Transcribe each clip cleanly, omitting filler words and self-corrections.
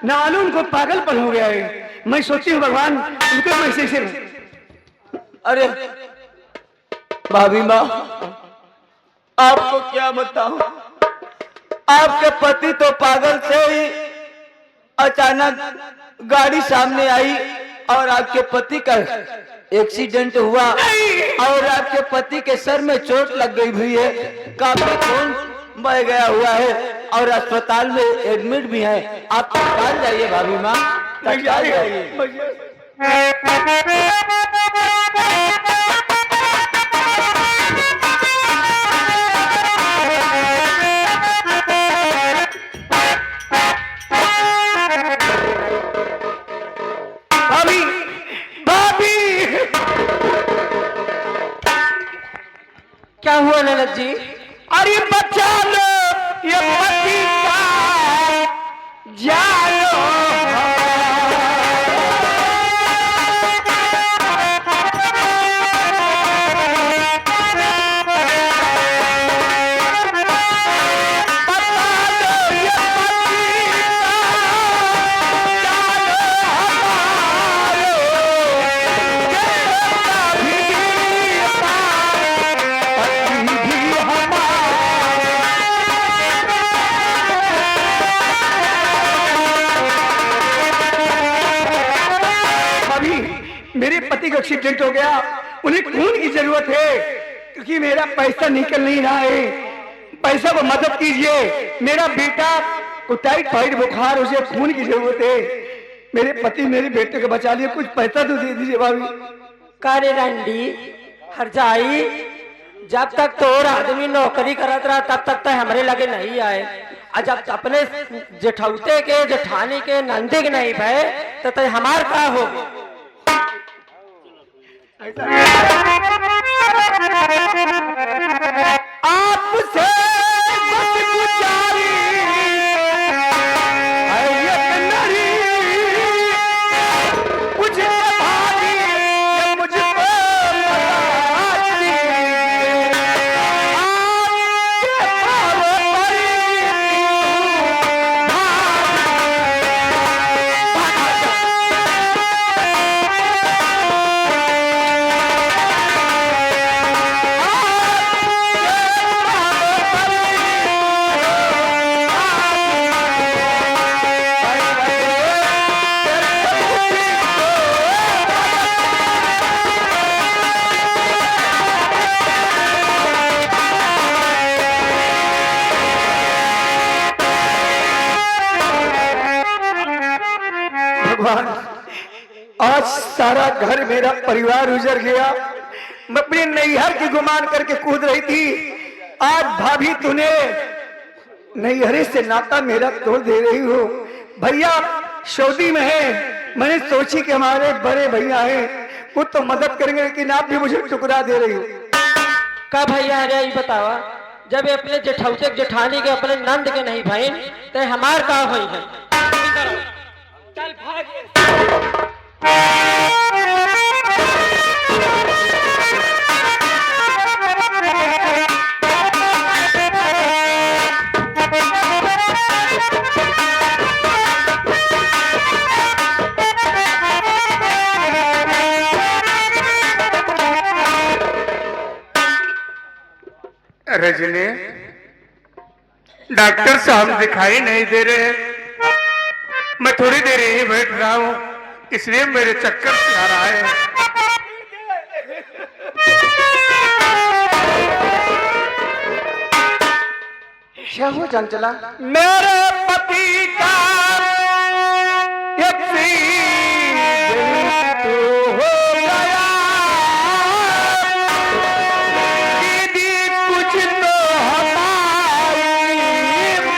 नालून को पागलपन हो गया है। मैं सोचती हूँ भगवान उनको मैं से। अरे भाभी माँ, आपको क्या बताऊं, आपके पति तो पागल से ही अचानक गाड़ी सामने आई और आपके पति का एक्सीडेंट हुआ और आपके पति के सर में चोट लग गई हुई है, काफी खून बह गया हुआ है और अस्पताल में एडमिट भी है। आप तत्काल जाइए भाभी माँ, तत्काल जाइए। भाभी भाभी क्या हुआ ननद जी? अरे बचा लो ये पति का जानो। मेरे पति का एक्सीडेंट हो गया, उन्हें खून की जरूरत है क्योंकि मेरा पैसा निकल नहीं रहा है। पैसा को मदद कीजिए, मेरा बेटा को टाइफाइड बुखार, उसे खून की जरूरत है। मेरे पति मेरे बेटे को बचा लिए, कुछ पैसा तो दे दीजिए भाभी। कारे रंडी हरजाई, जब तक तो और आदमी नौकरी करत रहा तब तक तो हमारे लगे नहीं आए, और जब अपने जेठौते के जेठानी के नंदी के नहीं भय तो हमार का हो। आपसे बस गुजारी है नरी, मुझे भाभी मुझको भगवान, आज सारा घर मेरा परिवार उजड़ गया। मैं अपने नैहर की गुमान करके कूद रही थी, आज भाभी तूने नैहरे से नाता मेरा तोड़ दे रही हो। भैया सऊदी में है, मैंने सोची कि हमारे बड़े भैया हैं, वो तो मदद करेंगे, लेकिन आप भी मुझे टुकड़ा दे रही हो। का भैया है ये बतावा, जब अपने जेठौते जेठानी के अपने नंद के नहीं भाई तो हमार का हुई है। चल भाग। रजनी, डॉक्टर साहब दिखाई नहीं दे रहे, मैं थोड़ी देर यही बैठ रहा हूँ, इसलिए मेरे चक्कर से आ रहा है। क्या हुआ चंचला? मेरे पति का एक्सीडेंट हो गया, दीदी कुछ तो हमारी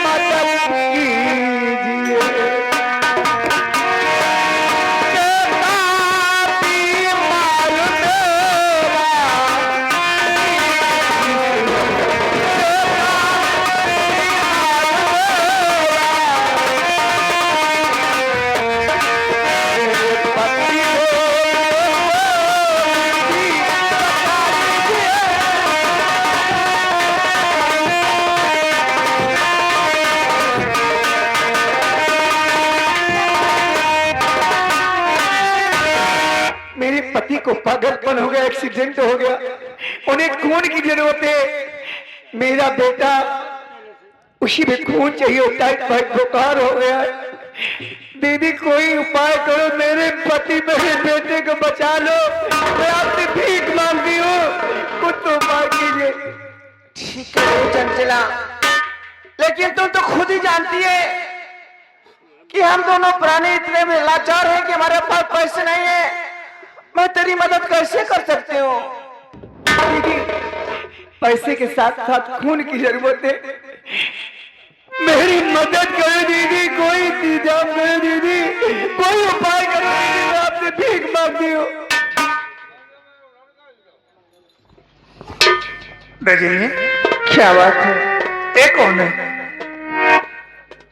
मदद कीजिए। को पागलपन हो गया, एक्सीडेंट हो गया, उन्हें खून की जरूरत है। मेरा बेटा उसी में खून चाहिए, टाइफाइड बुखार हो गया है। दीदी कोई उपाय करो, मेरे पति मेरे बेटे को बचा लो, मैं आपसे भीख मांगती हूँ, कुछ तो उपाय कीजिए। ठीक है चंचला, लेकिन तुम तो खुद ही जानती है कि हम दोनों प्राणी इतने में लाचार हैं कि हमारे पास पैसे नहीं है। मैं तेरी मदद कैसे कर सकती हूँ? दीदी पैसे के साथ साथ खून की जरूरत है, मेरी मदद करो दीदी, कोई इंतजाम करो दीदी, कोई उपाय करो दीदी, मैं आपसे भीख मांगती हूँ। रजनी, क्या बात है? ये कौन है?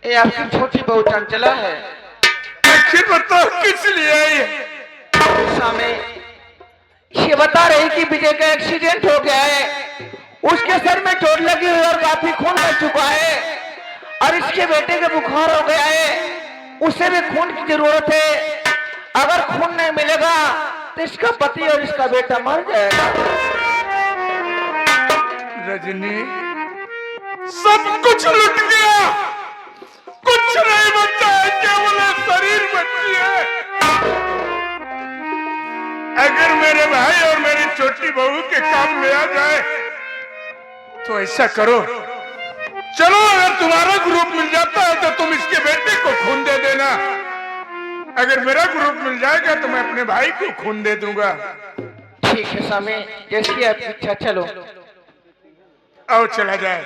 ये आपकी छोटी बहू चंचला है। आखिर बताओ किस लिए आई है? स्वामी, ये बता रही कि विजय का एक्सीडेंट हो गया है, उसके सर में चोट लगी हुई और काफी खून बह चुका है, और इसके बेटे का बुखार हो गया है, उसे भी खून की जरूरत है। अगर खून नहीं मिलेगा तो इसका पति और इसका बेटा मर जाएगा। रजनी, सब कुछ लुट गया, कुछ नहीं बचा है, केवल शरीर बची है। अगर मेरे भाई और मेरी छोटी बहू के काम में आ जाए तो ऐसा करो, चलो अगर तुम्हारा ग्रुप मिल जाता है तो तुम इसके बेटे को खून दे देना, अगर मेरा ग्रुप मिल जाएगा तो मैं अपने भाई को खून दे दूंगा। ठीक है स्वामी, जैसी आपकी इच्छा। चलो आओ चला जाए।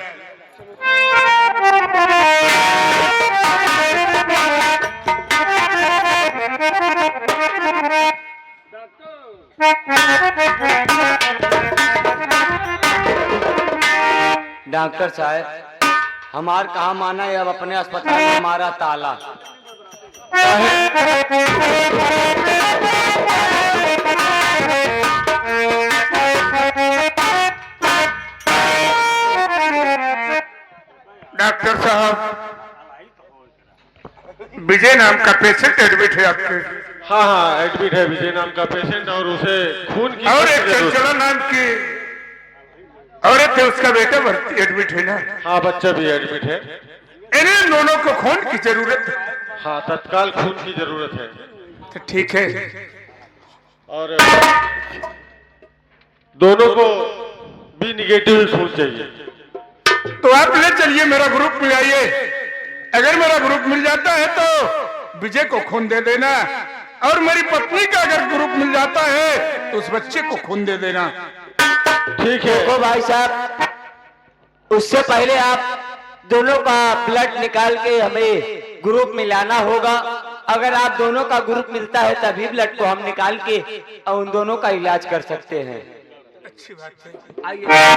डॉक्टर साहब, हमार कहा माना है, अब अपने अस्पताल में हमारा ताला। डॉक्टर साहब, विजय नाम का पेशेंट एडमिट है आपके? हाँ हाँ, एडमिट है विजय नाम का पेशेंट, और उसे खून की और एक जरूरत है। चंचला नाम की औरत है, उसका बेटा एडमिट है ना? हाँ, बच्चा भी एडमिट है। इन्हें दोनों को खून की जरूरत है। हाँ, तत्काल खून की जरूरत है। तो ठीक है, और दोनों को बी निगेटिव खून चाहिए। तो आप ले चलिए, मेरा ग्रुप में आइए। अगर मेरा ग्रुप मिल जाता है तो विजय को खून दे देना, और मेरी पत्नी का अगर ग्रुप मिल जाता है तो उस बच्चे को खून दे देना। ठीक है। देखो भाई साहब, उससे पहले आप दोनों का ब्लड निकाल के हमें ग्रुप मिलाना होगा। अगर आप दोनों का ग्रुप मिलता है तभी ब्लड को हम निकाल के और उन दोनों का इलाज कर सकते हैं। अच्छी बात है, आइए।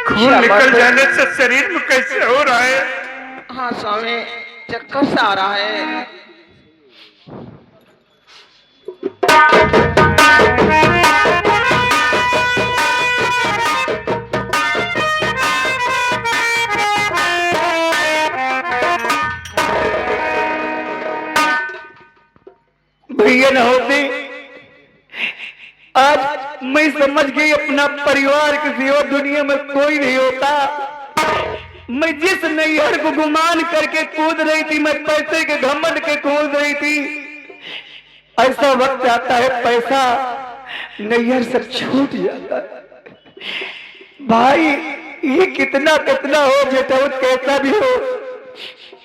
खून निकल जाने से शरीर में कैसे हो रहा है? हाँ स्वामी, चक्कर सा आ रहा है। भैया न होते आज मैं समझ गई अपना परिवार के सिवा दुनिया में कोई नहीं होता। मैं जिस नैहर को गुमान करके कूद रही थी, मैं पैसे के घमंड के कूद रही थी, ऐसा वक्त आता है पैसा नैहर सब छूट जाता है। भाई ये कितना कितना हो बेटा, कैसा भी हो,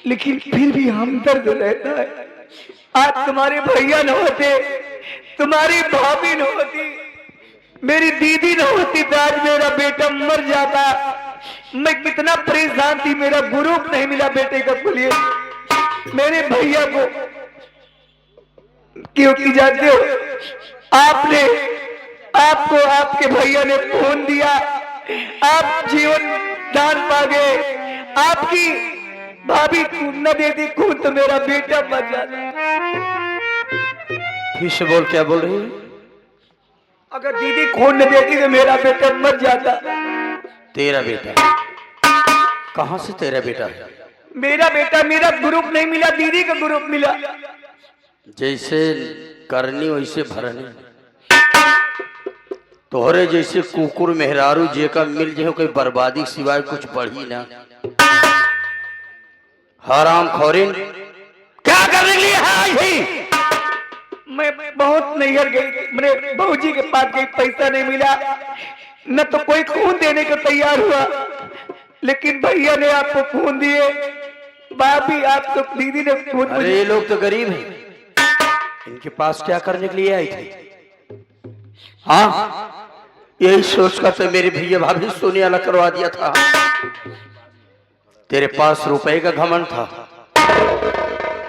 लेकिन फिर भी हमदर्द रहता है। आज तुम्हारे भैया न होते, तुम्हारी भाभी न होती, मेरी दीदी न होती तो आज मेरा बेटा मर जाता। मैं कितना परेशान थी, मेरा ग्रुप नहीं मिला बेटे का पुलिस। मेरे भैया को, क्योंकि जानते हो आपने, आपको आपके भैया ने फोन दिया, आप जीवन दान पा गए। आपकी भाभी खून न देती खून तो मेरा बेटा मर जाता। फिर से बोल, क्या बोल रही है? अगर दीदी खून न देती तो मेरा बेटा मर जाता। तेरा बेटा? कहां से तेरा बेटा है? मेरा बेटा, मेरा ग्रुप नहीं मिला, दीदी का ग्रुप मिला। जैसे करनी वैसे भरनी, तोहरे जैसे कुकुर मेहरारू जे का मिल जे कोई बर्बादी सिवाय कुछ बढ़ी ना। हराम खोरिन, क्या करने के लिए आई थी? मैं बहुत नैहर गई, मेरे बहूजी के पास गई, पैसा नहीं मिला, न तो कोई खून देने को तैयार हुआ, लेकिन भैया ने आपको खून दिए, भाभी आपको, दीदी ने खून। अरे ये लोग तो गरीब हैं, इनके पास क्या करने के लिए आई थी? हाँ, यही सोचकर तो मेरे भैया भाभी सोने वाला करवा दिया था। तेरे पास रुपए का घमंड था,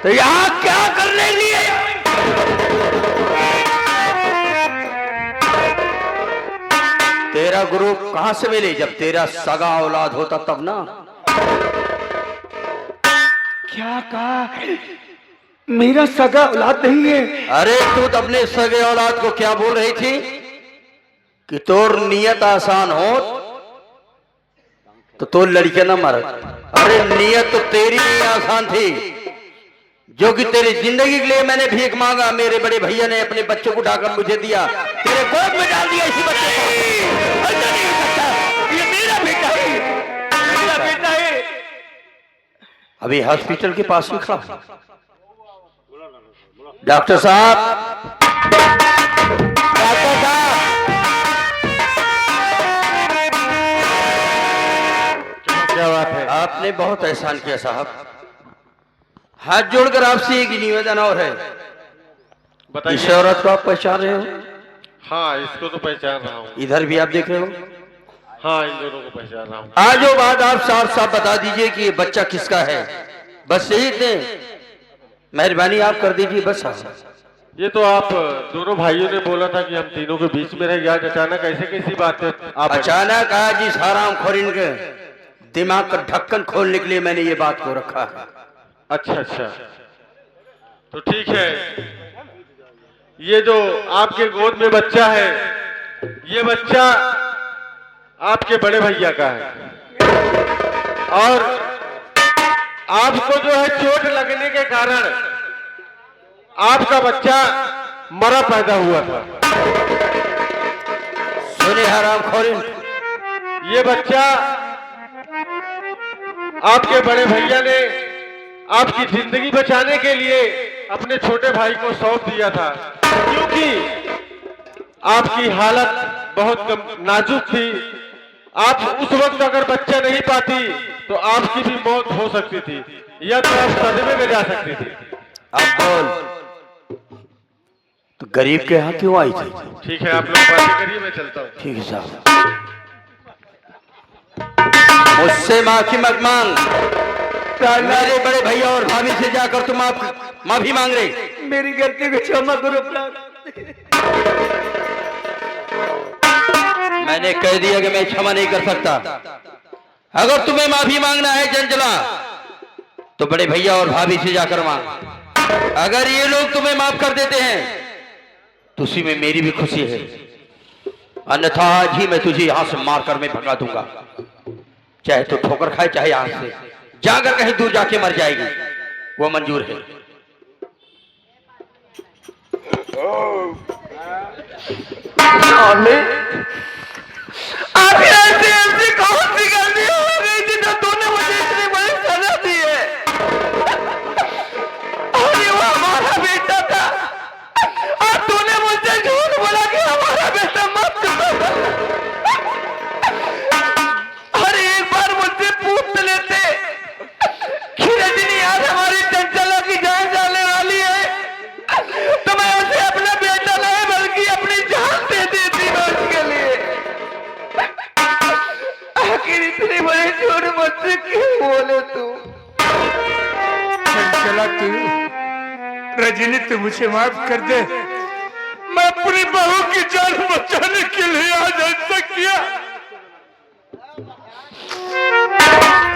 तो यहाँ क्या करने के लिए? तेरा ग्रुप कहां से मिले? जब तेरा सगा औलाद होता तब ना। क्या कहा? मेरा सगा औलाद नहीं है। अरे तू तो अपने सगे औलाद को क्या बोल रही थी कि तोर नियत आसान हो तो लड़कियां ना मार। अरे नियत तो तेरी नहीं आसान थी, जो कि तेरी जिंदगी के लिए मैंने भीख मांगा, मेरे बड़े भैया ने अपने बच्चों को उठाकर मुझे दिया, तेरे गोद में डाल दिया इसी बच्चे को। ऐसा नहीं हो सकता, ये मेरा बेटा है, मेरा बेटा है। अभी हॉस्पिटल के पास ही खड़ा हूं। डॉक्टर साहब, डॉक्टर साहब, क्या बात है? आपने बहुत एहसान किया साहब। हाथ जोड़कर आपसे एक निवेदन और है। इस बताइए। औरत को आप पहचान रहे हो? हाँ, इसको तो पहचान रहा हूँ। इधर भी आप देख रहे हो? हाँ, इन दोनों को पहचान रहा हूँ। आज जो बात आप साफ साफ बता दीजिए कि ये बच्चा किसका है, बस यही थे, मेहरबानी आप कर दीजिए बस। ये तो आप दोनों भाइयों ने बोला था कि हम तीनों के बीच में रहेंगे, आज अचानक ऐसे कैसी बात है? आप अचानक आज इस हराम खोरिन के दिमाग का ढक्कन खोलने के लिए मैंने ये बात को रखा है। अच्छा अच्छा, तो ठीक है। ये जो आपके गोद में बच्चा है, ये बच्चा आपके बड़े भैया का है, और आपको जो है चोट लगने के कारण आपका बच्चा मरा पैदा हुआ था। सुने हराम खोरिन, ये बच्चा आपके बड़े भैया ने आपकी जिंदगी बचाने के लिए अपने छोटे भाई को सौंप दिया था, क्योंकि आपकी हालत बहुत नाजुक थी। आप उस वक्त अगर बच्चा नहीं पाती तो आपकी भी मौत हो सकती थी, या तो आप सदमे में जा सकती थी। अब बोल, तो गरीब के यहाँ क्यों आई थी? ठीक है, आप लोग बातें करिए, मैं चलता हूँ। ठीक है साहब, मुझसे माफी मत मांग। मेरे बड़े भैया और भाभी से जाकर तुम आप माफी मांग रहे। मेरी गलती को क्षमा करो प्राण। मैंने कह दिया कि मैं क्षमा नहीं कर सकता। अगर तुम्हें माफी मांगना है चंचला, तो बड़े भैया और भाभी से जाकर मांग। अगर ये लोग तुम्हें माफ कर देते हैं तो उसी में मेरी भी खुशी है, अन्यथा आज ही मैं तुझे यहां से मारकर मैं भगा दूंगा। चाहे तो ठोकर खाए, चाहे यहां से जाकर कहीं दूर जाके मर जाएगी, वो मंजूर है। आप ऐसे ऐसे कौन सी गलती हो गई थी जो तूने मुझे इतनी बड़ी सजा दी है? अरे वो हमारा बेटा था, और तूने मुझसे झूठ बोला कि हमारा बेटा मत कर। अरे एक बार मुझसे पूछ लेते कि रजनी आज हमारी चंचला की जान जाने वाली है, तो मैं उसे अपना बेटा नहीं बल्कि अपनी जान दे देती मैं उसके लिए। आखिर इतनी बड़ी झूठ मुझसे क्यों बोले तू? चला तू रजनी, तू मुझे माफ कर दे। मैं अपनी बहू की जान बचाने के लिए आज ऐसा किया।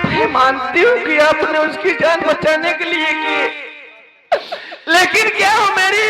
मैं मानती हूँ कि आपने उसकी जान बचाने के लिए की, लेकिन क्या हो मेरी